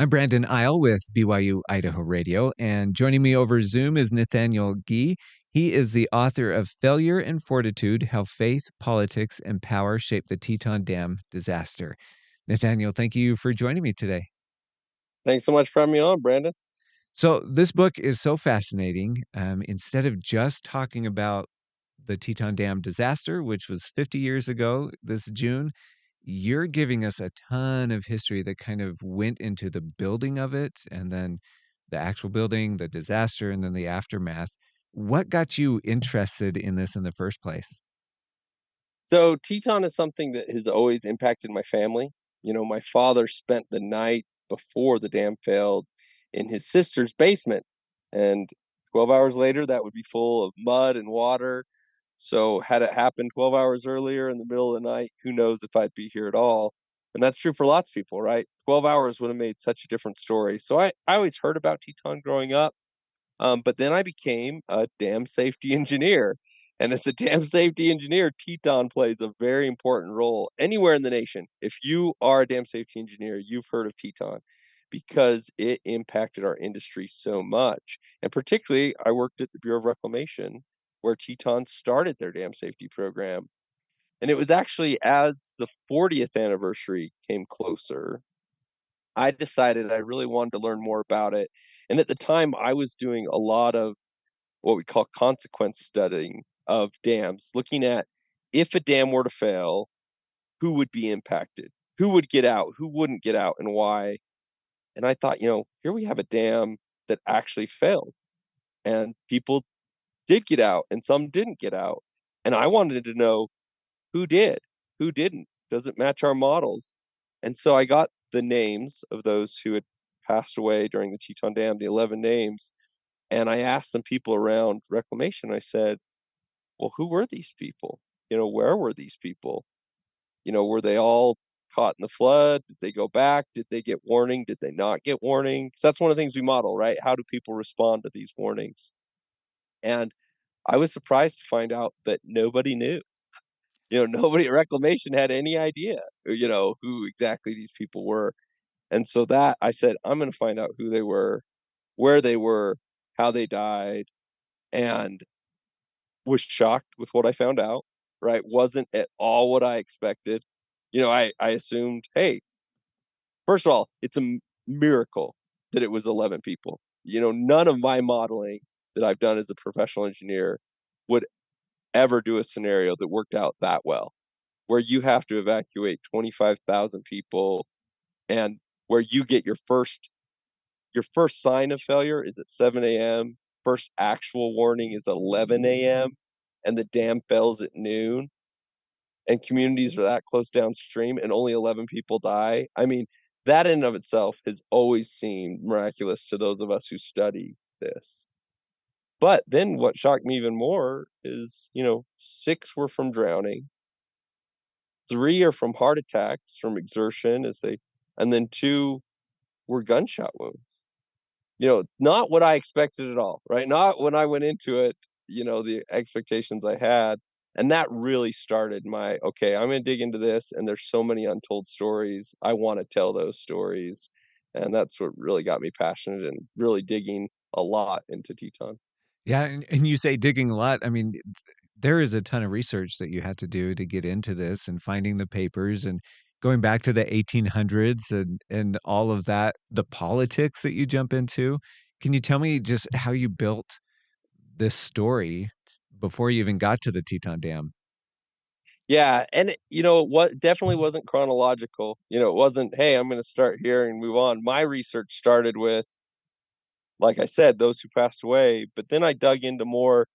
I'm Brandon Isle with BYU-Idaho Radio, and joining me over Zoom is Nathaniel Gee. He is the author of Failure and Fortitude: How Faith, Politics, and Power Shape the Teton Dam Disaster. Nathaniel, thank you for joining me today. Thanks so much for having me on, Brandon. So, this book is so fascinating. Instead of just talking about the Teton Dam disaster, which was 50 years ago this June, you're giving us a ton of history that kind of went into the building of it and then the actual building, the disaster, and then the aftermath. What got you interested in this in the first place? So Teton is something that has always impacted my family. My father spent the night before the dam failed in his sister's basement, and 12 hours later, that would be full of mud and water. So had it happened 12 hours earlier in the middle of the night, who knows if I'd be here at all. And that's true for lots of people, right? 12 hours would have made such a different story. So I always heard about Teton growing up. But then I became a dam safety engineer. And as a dam safety engineer, Teton plays a very important role anywhere in the nation. If you are a dam safety engineer, you've heard of Teton because it impacted our industry so much. And particularly, I worked at the Bureau of Reclamation where Teton started their dam safety program. And it was actually as the 40th anniversary came closer, I decided I really wanted to learn more about it. And at the time, I was doing a lot of what we call consequence studying of dams, looking at if a dam were to fail, who would be impacted, who would get out, who wouldn't get out, and why. And I thought, here we have a dam that actually failed, and people did get out, and some didn't get out. And I wanted to know who did, who didn't, does it match our models? And so I got the names of those who had passed away during the Teton Dam, the 11 names, and I asked some people around reclamation. I said, well, who were these people? Where were these people? Were they all caught in the flood? Did they go back? Did they get warning? Did they not get warning? Because that's one of the things we model, right? How do people respond to these warnings? And I was surprised to find out that nobody knew. Nobody at reclamation had any idea, who exactly these people were. And so that I said, I'm going to find out who they were, where they were, how they died, and was shocked with what I found out, right? Wasn't at all what I expected. I assumed, hey, first of all, it's a miracle that it was 11 people. None of my modeling that I've done as a professional engineer would ever do a scenario that worked out that well, where you have to evacuate 25,000 people and where you get your first sign of failure is at 7 a.m. First actual warning is 11 a.m. and the dam fails at noon and communities are that close downstream and only 11 people die. I mean, that in and of itself has always seemed miraculous to those of us who study this. But then what shocked me even more is, six were from drowning, three are from heart attacks from exertion and then two were gunshot wounds. Not what I expected at all, right? Not when I went into it, the expectations I had. And that really started okay, I'm going to dig into this. And there's so many untold stories. I want to tell those stories. And that's what really got me passionate and really digging a lot into Teton. Yeah, and you say digging a lot. I mean, there is a ton of research that you had to do to get into this and finding the papers and going back to the 1800s and all of that, the politics that you jump into. Can you tell me just how you built this story before you even got to the Teton Dam? Yeah. And, what definitely wasn't chronological. It wasn't, hey, I'm going to start here and move on. My research started with, like I said, those who passed away. But then I dug into more,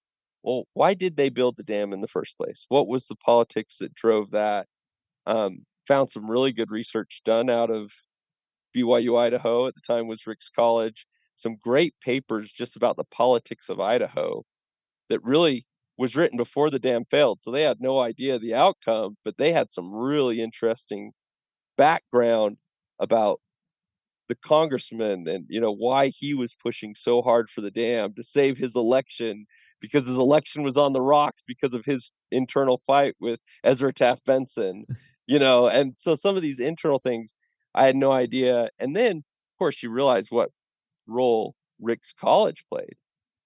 well, why did they build the dam in the first place? What was the politics that drove that? Found some really good research done out of BYU-Idaho, at the time was Rick's College, some great papers just about the politics of Idaho that really was written before the dam failed. So they had no idea the outcome, but they had some really interesting background about the congressman and why he was pushing so hard for the dam to save his election because his election was on the rocks because of his internal fight with Ezra Taft Benson, and so some of these internal things I had no idea. And then course, you realize what role Rick's College played,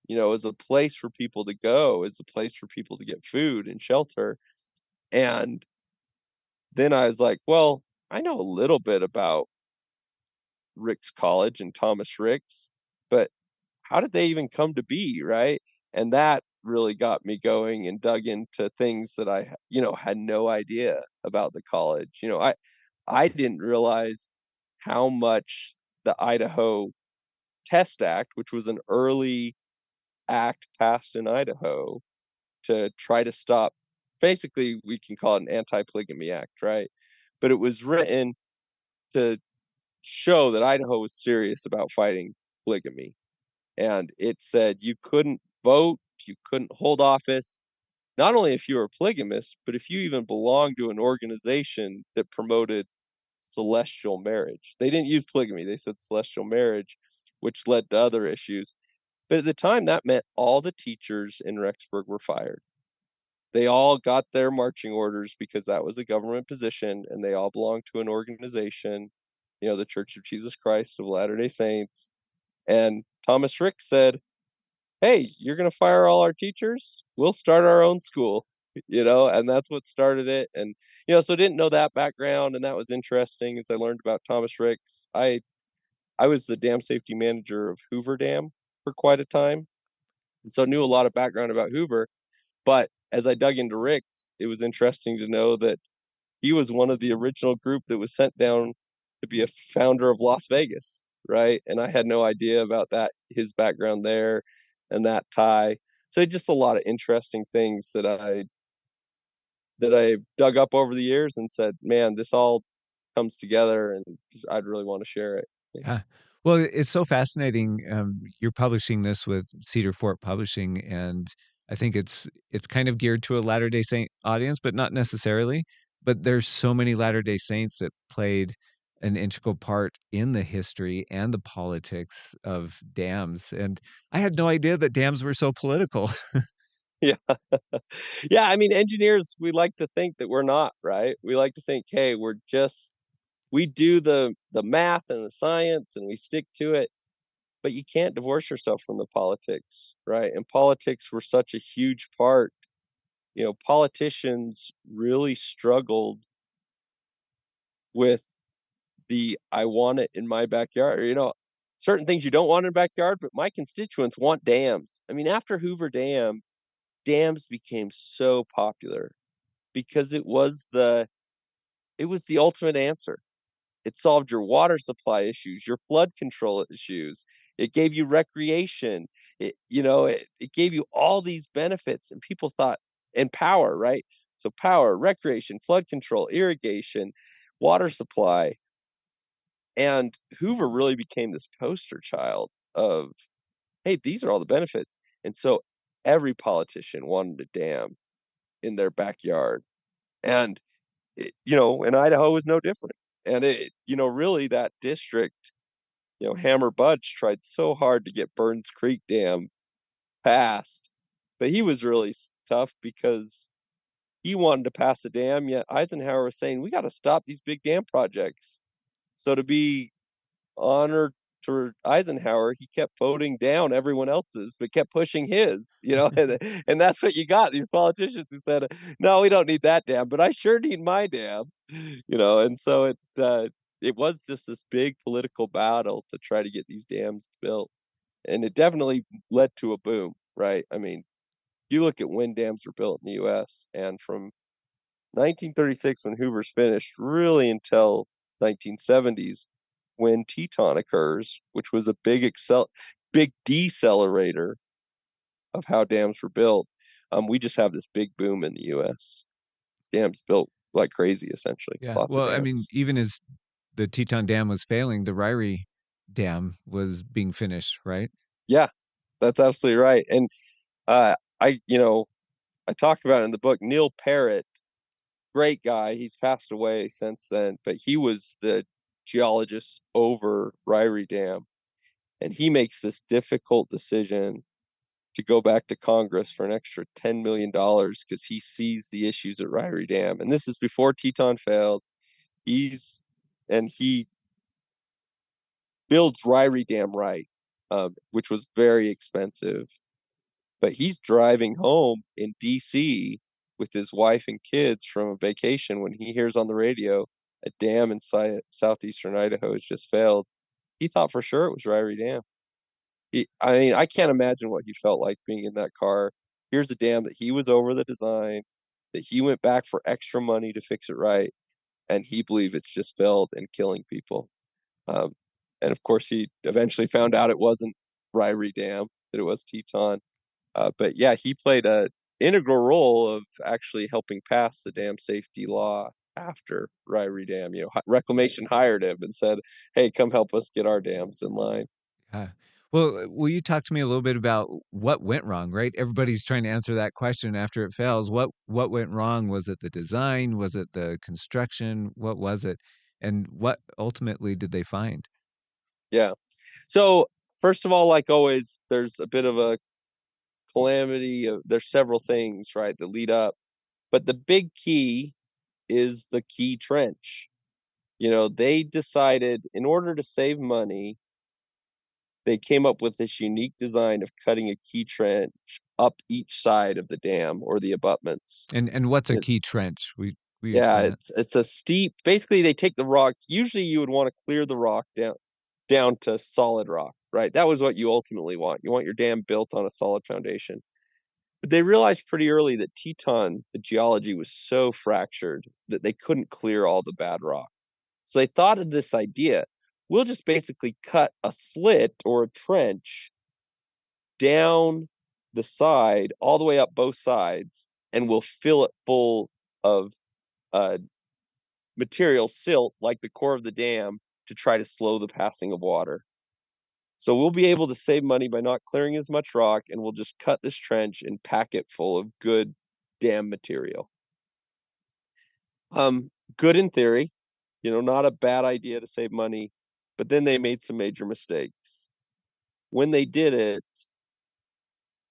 as a place for people to go, as a place for people to get food and shelter. And then I was like, well, I know a little bit about Rick's College and Thomas Ricks, but how did they even come to be, right? And that really got me going and dug into things that I, had no idea about the college. I didn't realize how much the Idaho Test Act, which was an early act passed in Idaho to try to stop, basically we can call it an anti-polygamy act, right? But it was written to show that Idaho was serious about fighting polygamy. And it said you couldn't vote, you couldn't hold office, not only if you were a polygamist, but if you even belonged to an organization that promoted celestial marriage. They didn't use polygamy, they said celestial marriage, which led to other issues. But at the time, that meant all the teachers in Rexburg were fired. They all got their marching orders because that was a government position and they all belonged to an organization, the Church of Jesus Christ of Latter-day Saints. And Thomas Ricks said, hey, you're going to fire all our teachers? We'll start our own school, and that's what started it. And, so I didn't know that background. And that was interesting as I learned about Thomas Ricks. I was the dam safety manager of Hoover Dam for quite a time. And so I knew a lot of background about Hoover. But as I dug into Ricks, it was interesting to know that he was one of the original group that was sent down to be a founder of Las Vegas, right? And I had no idea about that, his background there and that tie. So just a lot of interesting things that I dug up over the years and said, man, this all comes together and I'd really want to share it. Yeah. Well, it's so fascinating. You're publishing this with Cedar Fort Publishing, and I think it's kind of geared to a Latter-day Saint audience, but not necessarily. But there's so many Latter-day Saints that played an integral part in the history and the politics of dams. And I had no idea that dams were so political. Yeah. Yeah, I mean, engineers, we like to think that we're not, right? We like to think, hey, we do the math and the science and we stick to it, but you can't divorce yourself from the politics, right? And politics were such a huge part. Politicians really struggled with the I want it in my backyard. Certain things you don't want in the backyard, but my constituents want dams. I mean, after Hoover Dam, dams became so popular because it was the ultimate answer. It solved your water supply issues, your flood control issues. It gave you recreation. It gave you all these benefits, and people thought, and power, right? So power, recreation, flood control, irrigation, water supply. And Hoover really became this poster child of, hey, these are all the benefits. And so every politician wanted a dam in their backyard. And and Idaho was no different. And really that district, Hammer Budge tried so hard to get Burns Creek Dam passed, but he was really tough because he wanted to pass a dam, yet Eisenhower was saying, we got to stop these big dam projects. So to be honored to Eisenhower, he kept voting down everyone else's, but kept pushing his, and that's what you got. These politicians who said, no, we don't need that dam, but I sure need my dam, and so it was just this big political battle to try to get these dams built. And it definitely led to a boom, right? I mean, you look at when dams were built in the US and from 1936 when Hoover's finished, really until 1970s when Teton occurs, which was a big decelerator of how dams were built. We just have this big boom in the U.S. Dams built like crazy, essentially, Yeah. lots of Well, I mean, dams. even as the Teton Dam was failing, the Ryrie Dam was being finished, right? Yeah, that's absolutely right. And I talk about it in the book. Neil Parrott, great guy. He's passed away since then, but he was the geologist over Ryrie Dam, and he makes this difficult decision to go back to Congress for an extra $10 million because he sees the issues at Ryrie Dam. And this is before Teton failed. He's and he builds Ryrie Dam right, which was very expensive. But he's driving home in DC with his wife and kids from a vacation when he hears on the radio a dam in southeastern Idaho has just failed. He thought for sure it was Ryrie Dam. I mean, I can't imagine what he felt like being in that car. Here's a dam that he was over the design, that he went back for extra money to fix it right, and he believed it's just failed and killing people. Um, and of course, he eventually found out it wasn't Ryrie Dam, that it was Teton. But yeah, he played a integral role of actually helping pass the dam safety law after Ryrie Dam. Reclamation hired him and said, "Hey, come help us get our dams in line." Yeah. Well, will you talk to me a little bit about what went wrong, right? Everybody's trying to answer that question after it fails. What went wrong? Was it the design? Was it the construction? What was it? And what ultimately did they find? Yeah. So first of all, like always, there's a bit of a calamity. There's several things, right, that lead up, but the big key is the key trench. They decided in order to save money, they came up with this unique design of cutting a key trench up each side of the dam or the abutments. And what's a key It's trench? We yeah, explain that? it's a steep. Basically, they take the rock. Usually, you would want to clear the rock down to solid rock, right? That was what you ultimately want. You want your dam built on a solid foundation. But they realized pretty early that Teton, the geology was so fractured that they couldn't clear all the bad rock. So they thought of this idea. We'll just basically cut a slit or a trench down the side, all the way up both sides, and we'll fill it full of uh, material, silt, like the core of the dam, to try to slow the passing of water. So we'll be able to save money by not clearing as much rock, and we'll just cut this trench and pack it full of good dam material. Good in theory, not a bad idea to save money, but then they made some major mistakes. When they did it,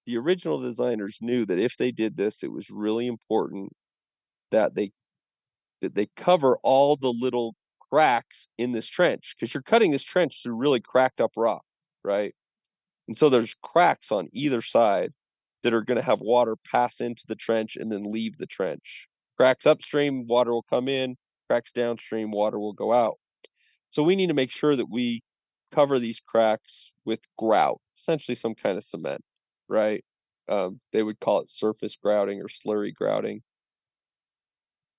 the original designers knew that if they did this, it was really important that they cover all the little cracks in this trench because you're cutting this trench through really cracked up rock, right? And so there's cracks on either side that are going to have water pass into the trench and then leave the trench. Cracks upstream, water will come in. Cracks downstream, water will go out. So we need to make sure that we cover these cracks with grout, essentially some kind of cement, right? They would call it surface grouting or slurry grouting.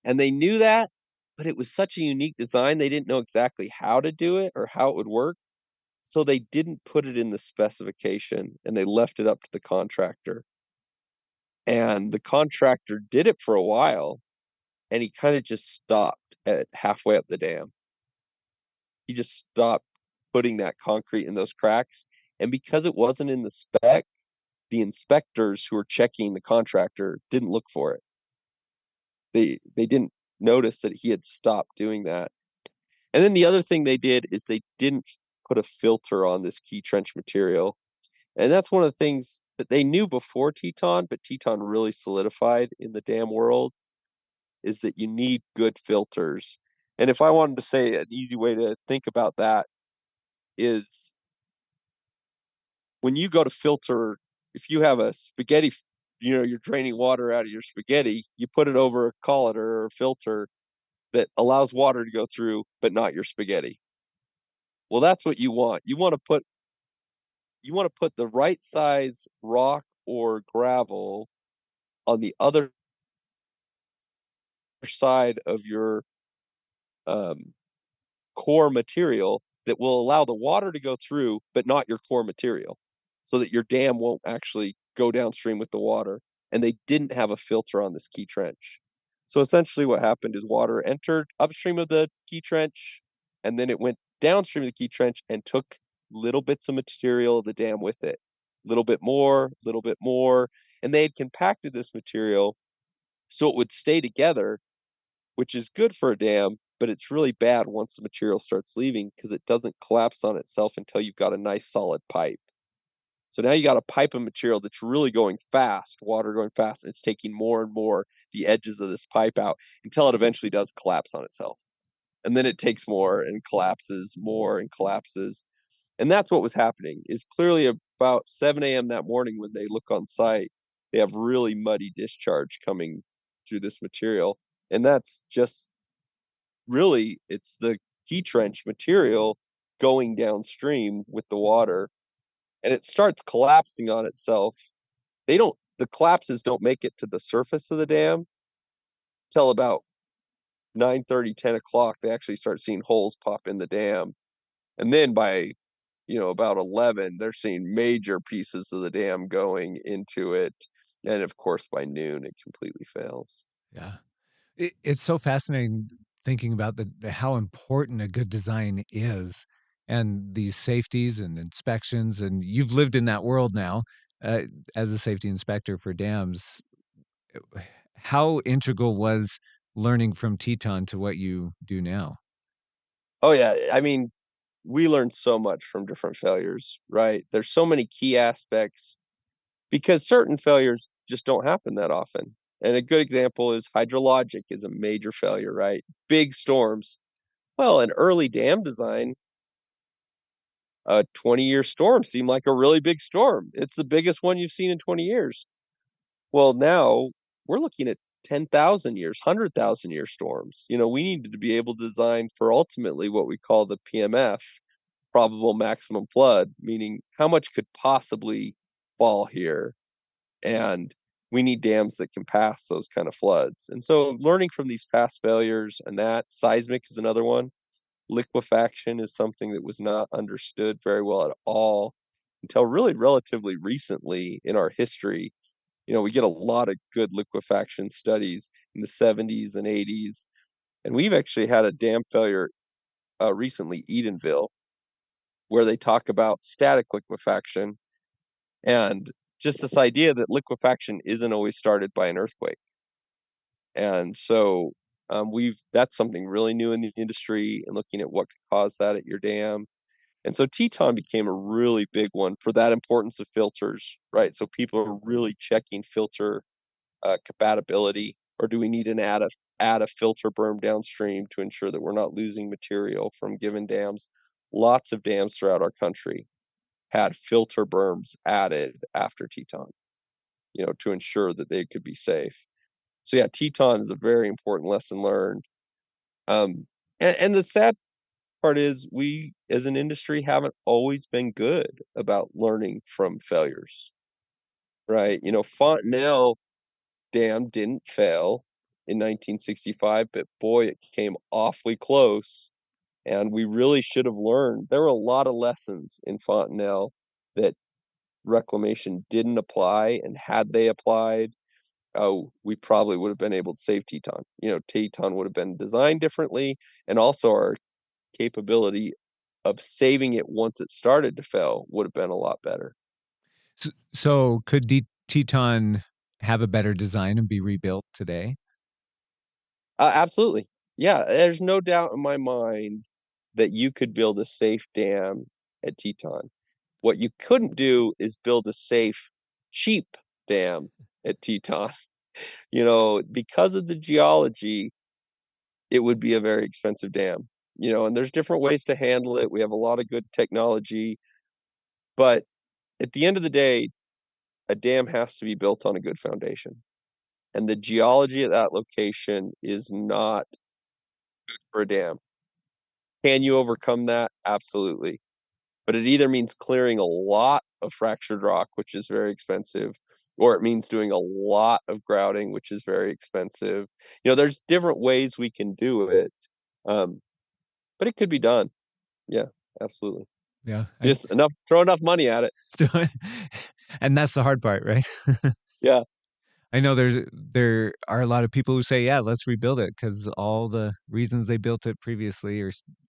And they knew that, but it was such a unique design, they didn't know exactly how to do it or how it would work. So they didn't put it in the specification and they left it up to the contractor. And the contractor did it for a while and he kind of just stopped at halfway up the dam. He just stopped putting that concrete in those cracks. And because it wasn't in the spec, the inspectors who were checking the contractor didn't look for it. They didn't notice that he had stopped doing that. And then the other thing they did is they didn't put a filter on this key trench material. And that's one of the things that they knew before Teton, but Teton really solidified in the dam world is that you need good filters. And if I wanted to say an easy way to think about that is when you go to filter, if you have a spaghetti, you're draining water out of your spaghetti, you put it over a colander or a filter that allows water to go through, but not your spaghetti. Well, that's what you want. You want to put the right size rock or gravel on the other side of your um, core material that will allow the water to go through, but not your core material, so that your dam won't actually go downstream with the water. And they didn't have a filter on this key trench. So essentially, what happened is water entered upstream of the key trench, and then it went downstream of the key trench and took little bits of material of the dam with it. Little bit more. And they had compacted this material so it would stay together, which is good for a dam, but it's really bad once the material starts leaving because it doesn't collapse on itself until you've got a nice solid pipe. So now you got a pipe of material that's really going fast, water going fast, and it's taking more and more the edges of this pipe out until it eventually does collapse on itself. And then it takes more and collapses more and collapses. And that's what was happening, is clearly about 7 a.m. that morning when they look on site, they have really muddy discharge coming through this material. And that's just really, it's the key trench material going downstream with the water, and it starts collapsing on itself. The collapses don't make it to the surface of the dam till about 9:30, 10 o'clock. They actually start seeing holes pop in the dam. And then by, about 11, they're seeing major pieces of the dam going into it. And of course, by noon, it completely fails. Yeah. It's so fascinating thinking about how important a good design is and these safeties and inspections. And you've lived in that world now uh, as a safety inspector for dams. How integral was learning from Teton to what you do now? Oh, yeah. I mean, we learned so much from different failures, right? There's so many key aspects because certain failures just don't happen that often. And a good example is hydrologic is a major failure, right? Big storms. Well, in early dam design, a 20-year storm seemed like a really big storm. It's the biggest one you've seen in 20 years. Well, now we're looking at 10,000 years, 100,000 year storms. We needed to be able to design for ultimately what we call the PMF, probable maximum flood, meaning how much could possibly fall here. And we need dams that can pass those kind of floods. And so learning from these past failures, and that seismic is another one. Liquefaction is something that was not understood very well at all until really relatively recently in our history. We get a lot of good liquefaction studies in the 70s and 80s. And we've actually had a dam failure recently, Edenville, where they talk about static liquefaction and just this idea that liquefaction isn't always started by an earthquake. And so we've that's something really new in the industry and looking at what could cause that at your dam. And so Teton became a really big one for that importance of filters, right? So people are really checking filter compatibility, or do we need an add a filter berm downstream to ensure that we're not losing material from given dams? Lots of dams throughout our country had filter berms added after Teton, to ensure that they could be safe. So yeah, Teton is a very important lesson learned. Um, and the sad part is we as an industry haven't always been good about learning from failures, right? Fontenelle Dam didn't fail in 1965, but boy, it came awfully close. And we really should have learned. There were a lot of lessons in Fontenelle that reclamation didn't apply. And had they applied, oh, we probably would have been able to save Teton. Teton would have been designed differently. And also our capability of saving it once it started to fail would have been a lot better. So could Teton have a better design and be rebuilt today? Absolutely. Yeah, there's no doubt in my mind that you could build a safe dam at Teton. What you couldn't do is build a safe, cheap dam at Teton. Because of the geology, it would be a very expensive dam. And there's different ways to handle it. We have a lot of good technology, but at the end of the day, a dam has to be built on a good foundation. And the geology at that location is not for a dam. Can you overcome that? Absolutely. But it either means clearing a lot of fractured rock, which is very expensive, or it means doing a lot of grouting, which is very expensive. There's different ways we can do it, um, but it could be done. Yeah, absolutely. Yeah. Throw enough money at it. And that's the hard part, right? Yeah. I know there are a lot of people who say, "Yeah, let's rebuild it," because all the reasons they built it previously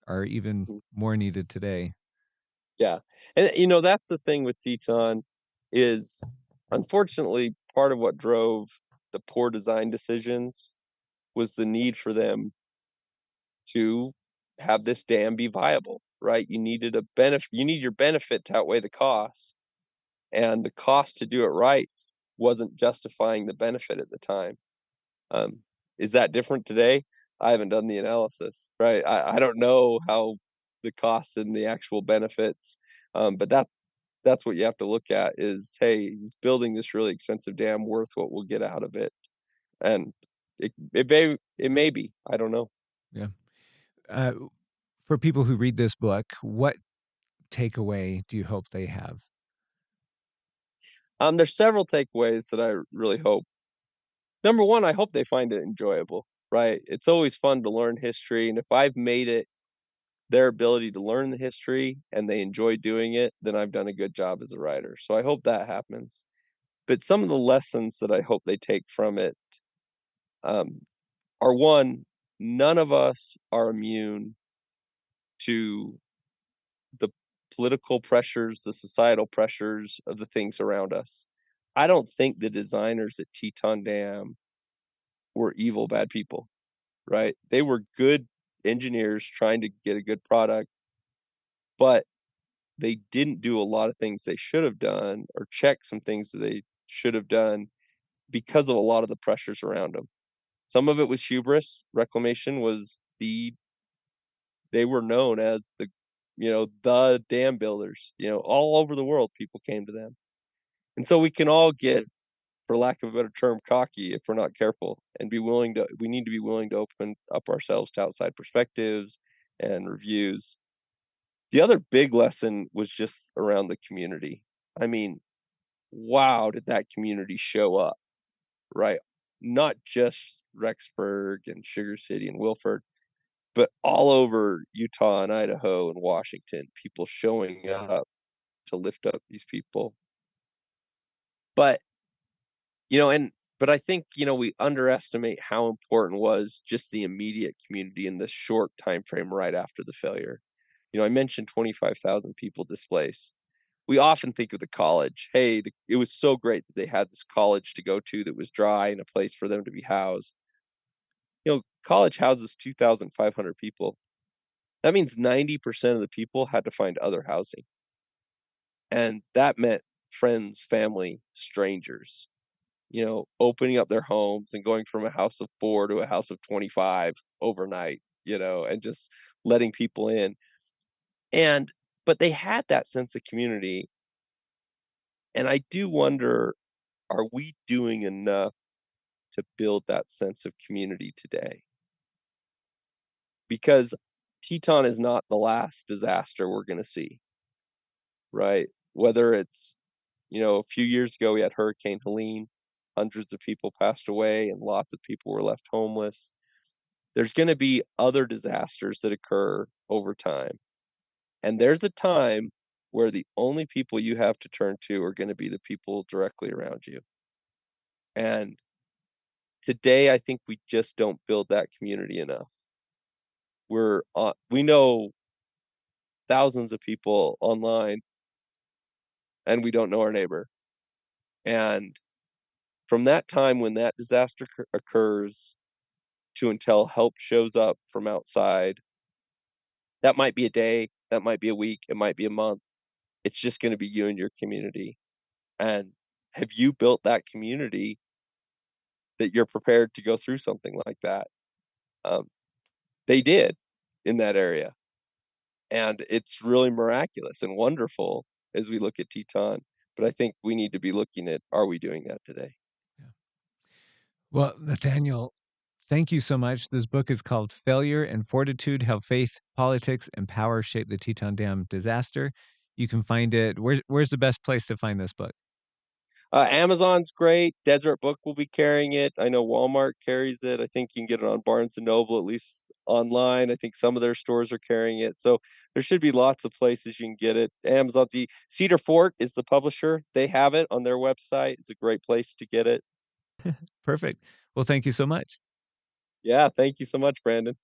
are even Mhm. more needed today. Yeah. And that's the thing with Teton is unfortunately part of what drove the poor design decisions was the need for them to have this dam be viable, right? You need your benefit to outweigh the cost, and the cost to do it right wasn't justifying the benefit at the time. Um, is that different today? I haven't done the analysis, right? I don't know how the costs and the actual benefits. But that's what you have to look at is, hey, is building this really expensive dam worth what we'll get out of it? And it may be. I don't know. Yeah. Uh, for people who read this book, what takeaway do you hope they have? There's several takeaways that I really hope. Number one, I hope they find it enjoyable, right? It's always fun to learn history, and if I've made it their ability to learn the history and they enjoy doing it, then I've done a good job as a writer. So I hope that happens. But some of the lessons that I hope they take from it um, are one, none of us are immune to the political pressures, the societal pressures of the things around us. I don't think the designers at Teton Dam were evil, bad people, right? They were good engineers trying to get a good product, but they didn't do a lot of things they should have done or check some things that they should have done because of a lot of the pressures around them. Some of it was hubris. Reclamation was they were known as the dam builders. All over the world, people came to them. And so we can all get, for lack of a better term, cocky if we're not careful and we need to be willing to open up ourselves to outside perspectives and reviews. The other big lesson was just around the community. I mean, wow, did that community show up, right? Not just Rexburg and Sugar City and Wilford, but all over Utah and Idaho and Washington, people showing up to lift up these people. But, you know, and but I think, we underestimate how important was just the immediate community in this short time frame right after the failure. I mentioned 25,000 people displaced. We often think of the college. Hey, it was so great that they had this college to go to that was dry and a place for them to be housed. College houses 2,500 people. That means 90% of the people had to find other housing. And that meant friends, family, strangers, opening up their homes and going from a house of 4 to a house of 25 overnight, and just letting people in. And but they had that sense of community. And I do wonder, are we doing enough to build that sense of community today? Because Teton is not the last disaster we're going to see, right? Whether it's, a few years ago we had Hurricane Helene, hundreds of people passed away and lots of people were left homeless. There's going to be other disasters that occur over time. And there's a time where the only people you have to turn to are going to be the people directly around you. And today, I think we just don't build that community enough. We know thousands of people online, and we don't know our neighbor. And from that time when that disaster occurs to until help shows up from outside, that might be a day, that might be a week, it might be a month. It's just going to be you and your community. And have you built that community that you're prepared to go through something like that? Um, they did in that area. And it's really miraculous and wonderful as we look at Teton. But I think we need to be looking at, are we doing that today? Yeah. Well, Nathaniel, thank you so much. This book is called Failure and Fortitude: How Faith, Politics, and Power Shaped the Teton Dam Disaster. You can find it. Where's the best place to find this book? Amazon's great. Deseret Book will be carrying it. I know Walmart carries it. I think you can get it on Barnes and Noble, at least online. I think some of their stores are carrying it. So there should be lots of places you can get it. Amazon's Cedar Fort is the publisher. They have it on their website. It's a great place to get it. Perfect. Well, thank you so much. Yeah, thank you so much, Brandon.